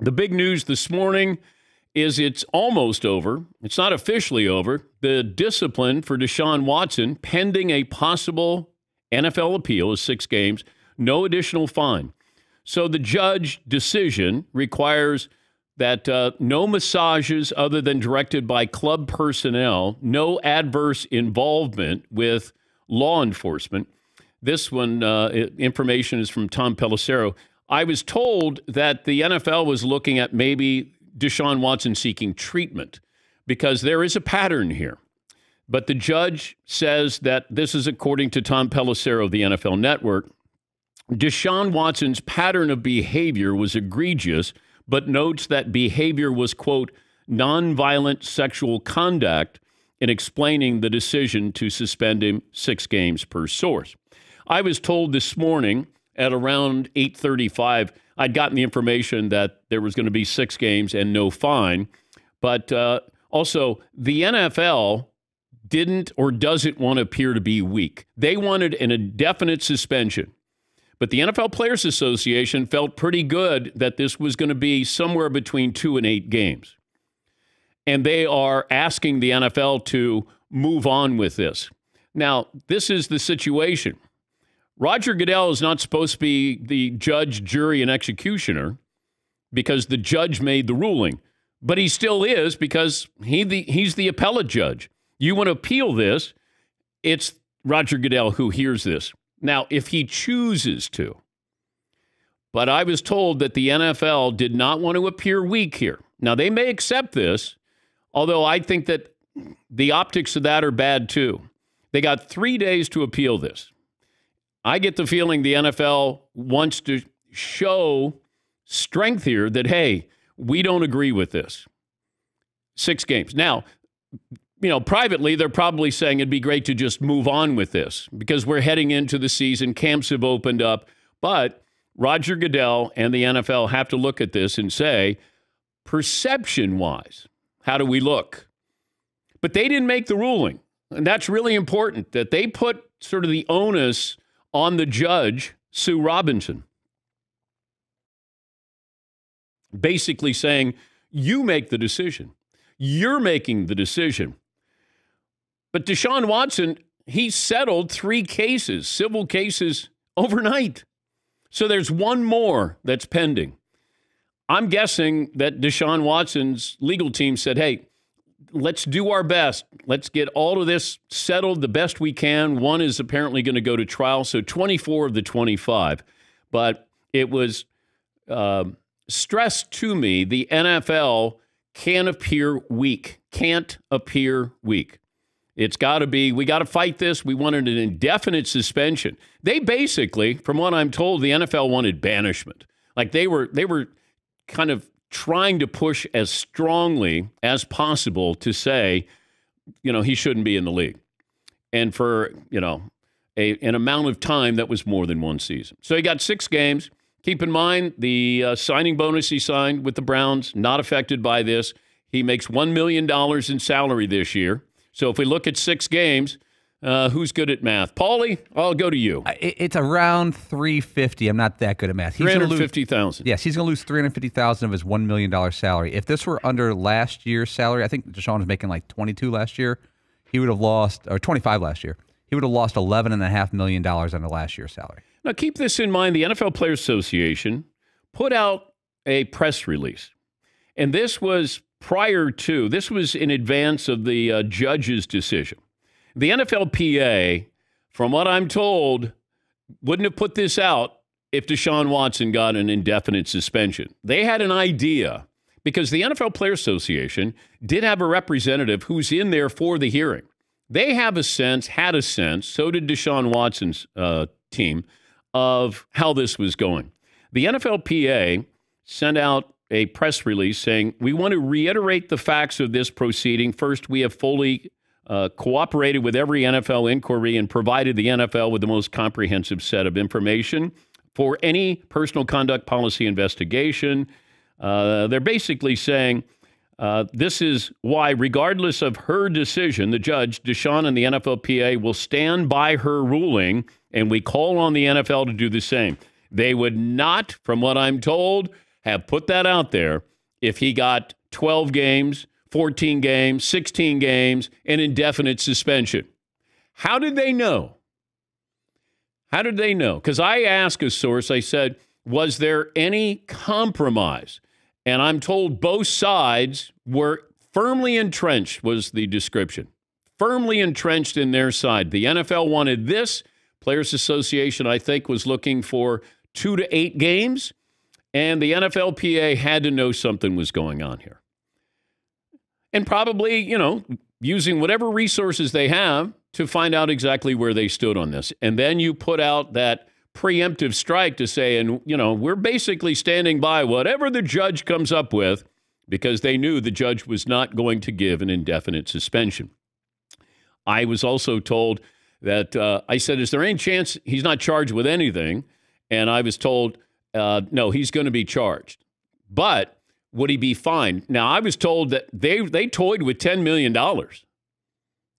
The big news this morning is it's almost over. It's not officially over. The discipline for Deshaun Watson, pending a possible NFL appeal, is 6 games, no additional fine. So the judge decision requires that no massages other than directed by club personnel, no adverse involvement with law enforcement. This one, information is from Tom Pelissero. I was told that the NFL was looking at maybe Deshaun Watson seeking treatment because there is a pattern here. But the judge says that this is according to Tom Pelissero of the NFL Network. Deshaun Watson's pattern of behavior was egregious, but notes that behavior was, quote, nonviolent sexual conduct in explaining the decision to suspend him 6 games per source. I was told this morning at around 8:35, I'd gotten the information that there was going to be 6 games and no fine. But also, the NFL didn't or doesn't want to appear to be weak. They wanted an indefinite suspension. But the NFL Players Association felt pretty good that this was going to be somewhere between 2 and 8 games. And they are asking the NFL to move on with this. Now, this is the situation. Roger Goodell is not supposed to be the judge, jury, and executioner because the judge made the ruling. But he still is because he's the appellate judge. You want to appeal this, it's Roger Goodell who hears this. Now, if he chooses to. But I was told that the NFL did not want to appear weak here. Now, they may accept this, although I think that the optics of that are bad too. They got 3 days to appeal this. I get the feeling the NFL wants to show strength here that, hey, we don't agree with this. 6 games. Now, privately, they're probably saying it'd be great to just move on with this because we're heading into the season. Camps have opened up. But Roger Goodell and the NFL have to look at this and say, perception-wise, how do we look? But they didn't make the ruling. And that's really important, that they put sort of the onus on the judge, Sue Robinson, basically saying, you make the decision. You're making the decision. But Deshaun Watson, he settled 3 cases, civil cases, overnight. So there's one more that's pending. I'm guessing that Deshaun Watson's legal team said, hey, let's do our best. Let's get all of this settled the best we can. One is apparently going to go to trial, so 24 of the 25. But it was stressed to me the NFL can't appear weak. It's got to be, we got to fight this. We wanted an indefinite suspension. They basically, from what I'm told, the NFL wanted banishment. Like they were kind of trying to push as strongly as possible to say, he shouldn't be in the league. And for, an amount of time that was more than 1 season. So he got 6 games. Keep in mind the signing bonus he signed with the Browns, not affected by this. He makes $1 million in salary this year. So if we look at 6 games, who's good at math? Paulie, I'll go to you. It's around $350. I'm not that good at math. $350,000. Yes, he's going to lose $350,000 of his $1 million salary. If this were under last year's salary, I think Deshaun was making like 22 last year. He would have lost, or 25 last year. He would have lost $11.5 million under last year's salary. Now keep this in mind. The NFL Players Association put out a press release, and this was this was in advance of the judge's decision. The NFLPA, from what I'm told, wouldn't have put this out if Deshaun Watson got an indefinite suspension. They had an idea because the NFL Players Association did have a representative who's in there for the hearing. They had a sense, so did Deshaun Watson's team, of how this was going. The NFLPA sent out a press release saying, we want to reiterate the facts of this proceeding. First, we have fully cooperated with every NFL inquiry and provided the NFL with the most comprehensive set of information for any personal conduct policy investigation. They're basically saying this is why, regardless of her decision, the judge, Deshaun, and the NFLPA will stand by her ruling, and we call on the NFL to do the same. They would not, from what I'm told, have put that out there if he got 12 games, 14 games, 16 games, and indefinite suspension. How did they know? How did they know? Because I asked a source, I said, was there any compromise? And I'm told both sides were firmly entrenched, was the description. Firmly entrenched in their side. The NFL wanted this. Players Association, I think, was looking for 2 to 8 games. And the NFLPA had to know something was going on here. And probably, using whatever resources they have to find out exactly where they stood on this. And then you put out that preemptive strike to say, and, we're basically standing by whatever the judge comes up with, because they knew the judge was not going to give an indefinite suspension. I was also told that, I said, is there any chance he's not charged with anything? And I was told, no, he's going to be charged. But would he be fined? Now, I was told that they toyed with $10 million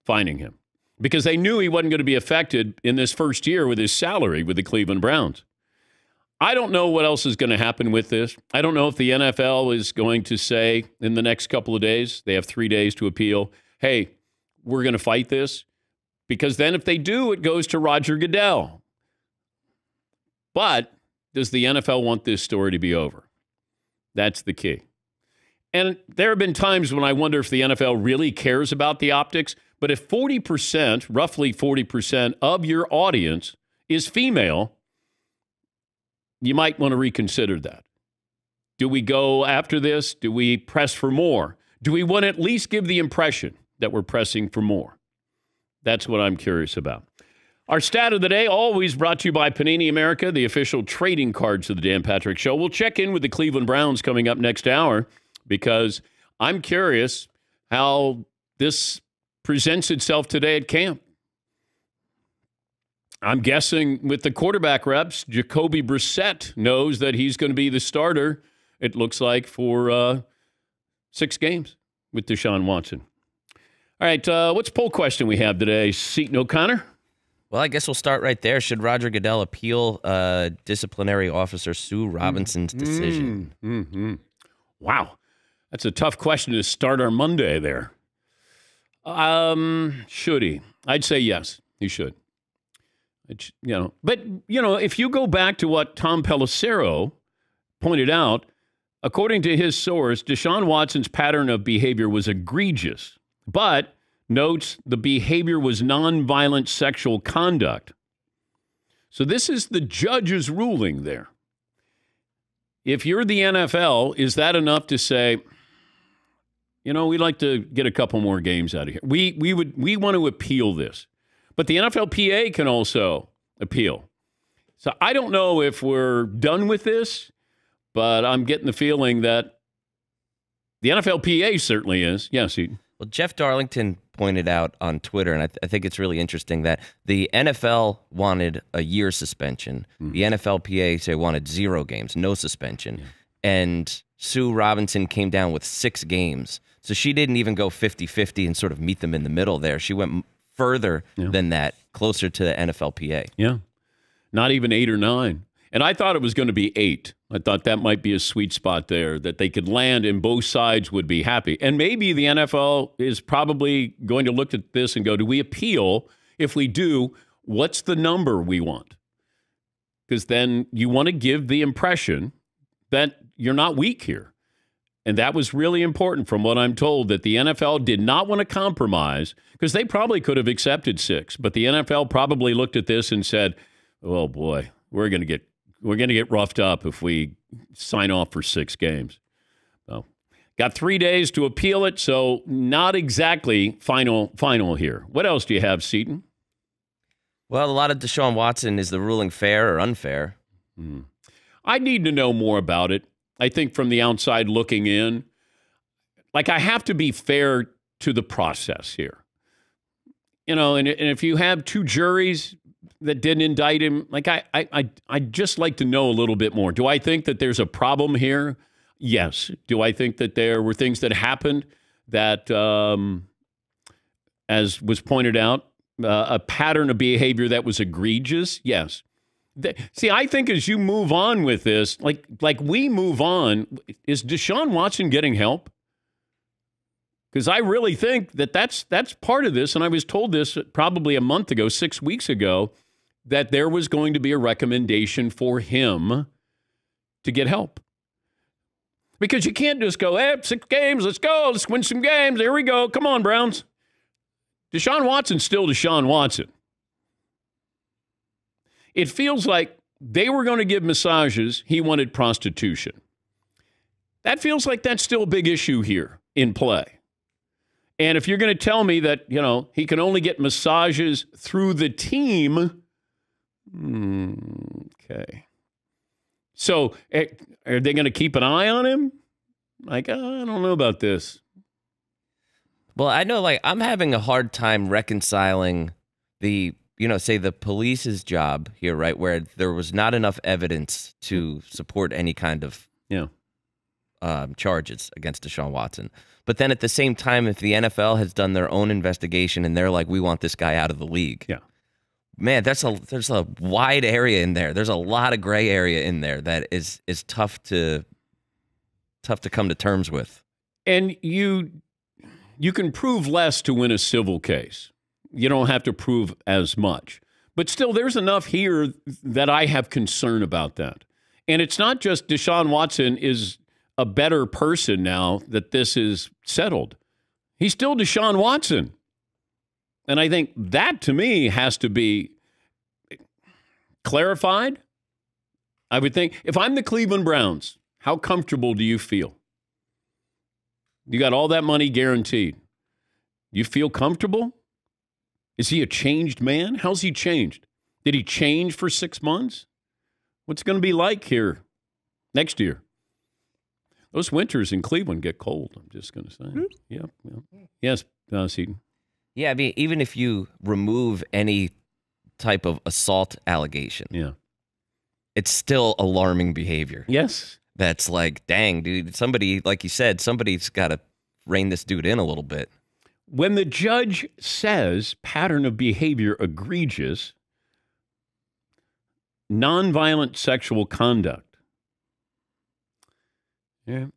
fining him because they knew he wasn't going to be affected in this first year with his salary with the Cleveland Browns. I don't know what else is going to happen with this. I don't know if the NFL is going to say in the next couple of days, they have 3 days to appeal, hey, we're going to fight this. Because then if they do, it goes to Roger Goodell. But does the NFL want this story to be over? That's the key. And there have been times when I wonder if the NFL really cares about the optics. But if 40%, roughly 40% of your audience is female, you might want to reconsider that. Do we go after this? Do we press for more? Do we want to at least give the impression that we're pressing for more? That's what I'm curious about. Our stat of the day, always brought to you by Panini America, the official trading cards of the Dan Patrick Show. We'll check in with the Cleveland Browns coming up next hour because I'm curious how this presents itself today at camp. I'm guessing with the quarterback reps, Jacoby Brissett knows that he's going to be the starter, it looks like, for 6 games with Deshaun Watson. All right, what's poll question we have today, Seton O'Connor? Well, I guess we'll start right there. Should Roger Goodell appeal disciplinary officer Sue Robinson's decision? Wow. That's a tough question to start our Monday there. Should he? I'd say yes, he should. But if you go back to what Tom Pelissero pointed out, according to his source, Deshaun Watson's pattern of behavior was egregious, but notes the behavior was nonviolent sexual conduct. So this is the judge's ruling there. If you're the NFL, is that enough to say, we'd like to get a couple more games out of here? We want to appeal this. But the NFLPA can also appeal. So I don't know if we're done with this, but I'm getting the feeling that the NFLPA certainly is. Yes, Well, Jeff Darlington pointed out on Twitter, and I think it's really interesting that the NFL wanted a year suspension. The NFLPA wanted 0 games, no suspension. And Sue Robinson came down with 6 games. So she didn't even go 50-50 and sort of meet them in the middle there. She went further than that, closer to the NFLPA. Yeah, not even 8 or 9. And I thought it was going to be 8. I thought that might be a sweet spot there, that they could land and both sides would be happy. And maybe the NFL is probably going to look at this and go, do we appeal? If we do, what's the number we want? Because then you want to give the impression that you're not weak here. And that was really important from what I'm told, that the NFL did not want to compromise, because they probably could have accepted 6. But the NFL probably looked at this and said, oh, boy, we're going to get roughed up if we sign off for 6 games. So, got 3 days to appeal it, so not exactly final here. What else do you have, Seton? Well, a lot of Deshaun Watson. Is the ruling fair or unfair? I need to know more about it. I think from the outside looking in, I have to be fair to the process here. And if you have 2 juries that didn't indict him, I'd just like to know a little bit more. Do I think that there's a problem here? Yes. Do I think that there were things that happened that, as was pointed out, a pattern of behavior that was egregious? Yes. See, I think as you move on with this, like we move on, is Deshaun Watson getting help? Because I really think that's part of this, and I was told this probably a month ago, 6 weeks ago, that there was going to be a recommendation for him to get help. Because you can't just go, hey, 6 games, let's go, let's win some games, here we go, come on, Browns. Deshaun Watson's still Deshaun Watson. It feels like they were going to give massages, he wanted prostitution. That feels like that's still a big issue here in play. And if you're going to tell me that, he can only get massages through the team, okay. So are they going to keep an eye on him? I don't know about this. Well, I know, I'm having a hard time reconciling the, say the police's job here, right, where there was not enough evidence to support any kind of charges against Deshaun Watson. But then at the same time, if the NFL has done their own investigation and they're like, we want this guy out of the league. Yeah. Man, there's a wide area in there. There's a lot of gray area in there that is tough to come to terms with. And you can prove less to win a civil case. You don't have to prove as much. But still, there's enough here that I have concern about that. And it's not just Deshaun Watson is a better person now that this is settled. He's still Deshaun Watson. And I think that, to me, has to be clarified. I would think, if I'm the Cleveland Browns, how comfortable do you feel? You got all that money guaranteed. You feel comfortable? Is he a changed man? How's he changed? Did he change for 6 months? What's it going to be like here next year? Those winters in Cleveland get cold, I'm just going to say. Yeah. Yes, Seton. Yeah, I mean, even if you remove any type of assault allegation, it's still alarming behavior. Yes. That's like, dang, dude, somebody, like you said, somebody's got to rein this dude in a little bit. When the judge says pattern of behavior egregious, nonviolent sexual conduct. Yeah.